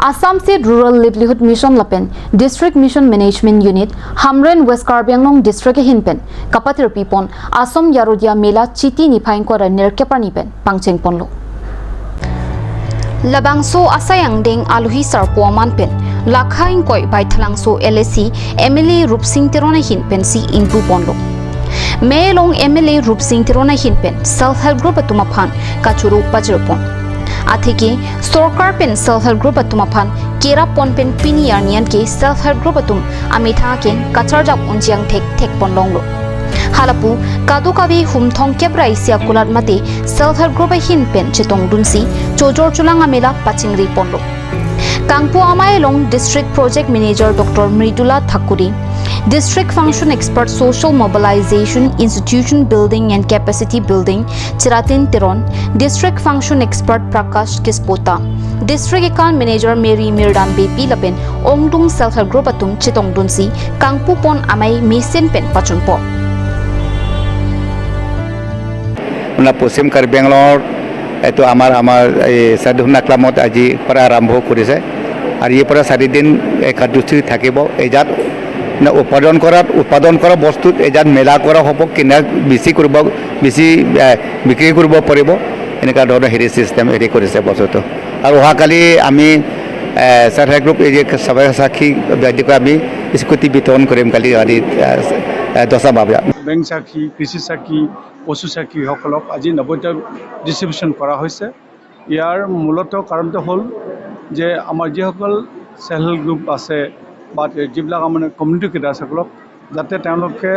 Assam State Rural Livelihood Mission Lapen District Mission Management Unit Hamren West Karbi Anglong District Hinpen Kapatir Pipon Asomi Xarodiya MELA Chiti Nipain Kora Nerkepanipen Pangcheng Ponlo Labangso Asayang Deng Aluhi Sarpo Manpen Lakhain Koi Vothatlangso LSC MLA Rupsing Tirona Hinpen si Inpu Ponlo Melong MLA Rupsing Tirona Hinpen Self-Help Group Atumaphan Kachuru Pajirpon Athiki Sorkar Pen Self-Help Group Atumaphan Kera Pon Pen Pini Yarnian Ke Self-Help Group Atum Amitha Ken Kacharjak Unjiang Tek Ponlonglo Halapu Kadukabi Humthong Kebra Isia Kulat Mate Self-Help Group Hin Pen Chitong Dunsi Chojor Chulanga Mela Pachingri Ponlo Kangpo Amailong District Project Manager Dr. Mridula Thakuri District Function Expert Social Mobilization Institution Building and Capacity Building Chiratin Tiron District Function Expert Prakash Kispota District Account Manager Mary Mirdam BP Lapen Ongdung Self-Help Group Atum Chitong Dunsi Kangpu Pon Amai Mesin Pen Pachunpo পশ্চিম কাৰ্বি আংলঙৰ এইটো আমাৰ Serdihum আকলামত আজি পৰা আৰম্ভ কৰিছে আৰু ইয়াৰ পৰা 4 দিন কাৰ্যসূচী থাকিব এজাত উৎপাদন কৰা বস্তুত এজাত মেলা কৰা হ'ব কিনা বেছি বিক্ৰী কৰিব পাৰিব এনেকুৱা ধৰণৰ হেৰি চিষ্টেম হেৰি কৰিছে বস্তুটো আৰু অহাকালি আমি Self-Help Group এই যে সবাই সাক্ষী ব্যক্তিক আমি স্কুটি বিতৰণ কৰিম কালি আজি 10 বাজে বেংক সাক্ষী কৃষি সাক্ষী পশু সাক্ষীসকলক আজি 90টা ডিস্ট্ৰিবিউশ্যন কৰা হৈছে ইয়াৰ মূলতঃ কাৰণটো হ'ল যে আমাৰ যিসকল Self-Help Group আছে বা যিবিলাক আমাৰ কমিউনিটি কেডাৰসকলক যাতে তেওঁলোকে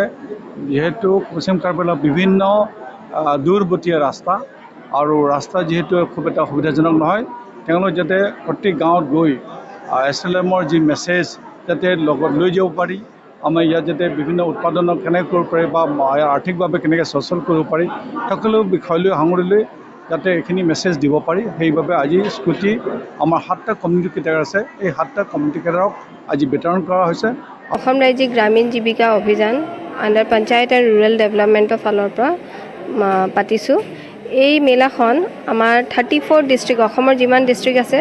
যেহেতু পশ্চিম কাৰ্বি আংলঙৰ বিভিন্ন দূৰৱৰ্তী ৰাস্তা আৰু ৰাস্তা যেহেতু খুব এটা সুবিধাজনক নহয় তেওঁলোক যাতে প্ৰতি গাঁৱত গৈ SLMৰ যি মেছেজ যাতে লগত লৈ যাব পাৰি আমাৰ ইয়াত যাতে বিভিন্ন উৎপাদনক কেনেকৈ কৰিব পাৰি বা আৰ্থিকভাৱে কেনেকৈ সচল কৰিব পাৰি সকলো বিষয়লৈ সাঙুৰি লৈ যাতে এইখিনি মেছেজ দিব পাৰি সেইবাবে আজি স্কুটি আমাৰ 7টা কমিউনিটি কেডাৰ আছে এই 7টা কমিউনিটি কেডাৰক আজি বিতৰণ কৰা হৈছে অসম ৰাজ্যিক গ্ৰামীণ জীৱিকা অভিযান আণ্ডাৰ পঞ্চায়ত আৰু ৰুৰেল ডেভেলপমেণ্টৰ ফালৰ পৰা পাতিছোঁ এই মেলাখন আমাৰ 34 ডিস্ট্ৰিক্ট অসমৰ যিমান ডিস্ট্ৰিক্ট আছে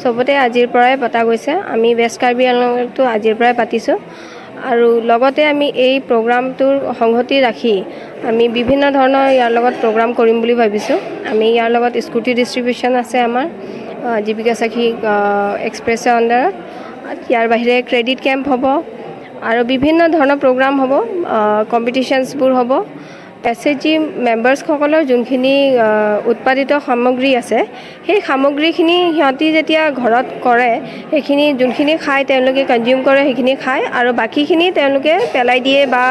সবতে আজিৰ পৰাই পতা গৈছে আমি ৱেষ্ট কাৰ্বি আংলঙতো আজিৰ পৰাই পাতিছোঁ আৰু লগতে আমি এই প্ৰগ্ৰামটোৰ সংগতি ৰাখি আমি বিভিন্ন ধৰণৰ ইয়াৰ লগত প্ৰগ্ৰাম কৰিম বুলি ভাবিছোঁ আমি ইয়াৰ লগত স্কুটি ডিস্ট্ৰিবিউশ্যন আছে আমাৰ জীৱিকা সাখী এক্সপ্ৰেছৰ আণ্ডাৰত ইয়াৰ বাহিৰে ক্ৰেডিট কেম্প হ'ব আৰু বিভিন্ন ধৰণৰ প্ৰগ্ৰাম হ'ব কম্পিটিশ্যনছবোৰ হ'ব SHG মেম্বাৰ্ছসকলৰ যোনখিনি উৎপাদিত সামগ্ৰী আছে সেই সামগ্ৰীখিনি সিহঁতি যেতিয়া ঘৰত কৰে সেইখিনি যোনখিনি খায় তেওঁলোকে কনজিউম কৰে সেইখিনি খায় আৰু বাকিখিনি তেওঁলোকে পেলাই দিয়ে বা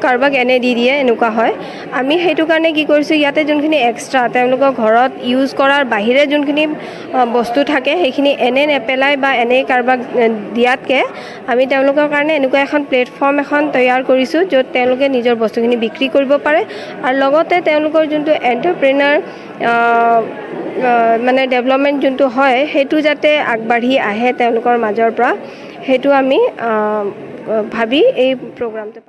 কাৰোবাক এনে দি দিয়ে এনেকুৱা হয় আমি সেইটো কাৰণে কি কৰিছোঁ ইয়াতে যোনখিনি এক্সট্ৰা তেওঁলোকৰ ঘৰত ইউজ কৰাৰ বাহিৰে যোনখিনি বস্তু থাকে সেইখিনি এনে নেপেলাই বা এনে কাৰোবাক দিয়াতকৈ আমি তেওঁলোকৰ কাৰণে এনেকুৱা এখন প্লেটফৰ্ম এখন তৈয়াৰ কৰিছোঁ য'ত তেওঁলোকে নিজৰ বস্তুখিনি বিক্ৰী কৰিব পাৰে আৰু লগতে তেওঁলোকৰ যোনটো এণ্টাৰপ্ৰেনাৰ মানে ডেভেলপমেণ্ট যোনটো হয় সেইটো যাতে আগবাঢ়ি আহে তেওঁলোকৰ মাজৰ পৰা সেইটো আমি ভাবি এই প্ৰগ্ৰামটো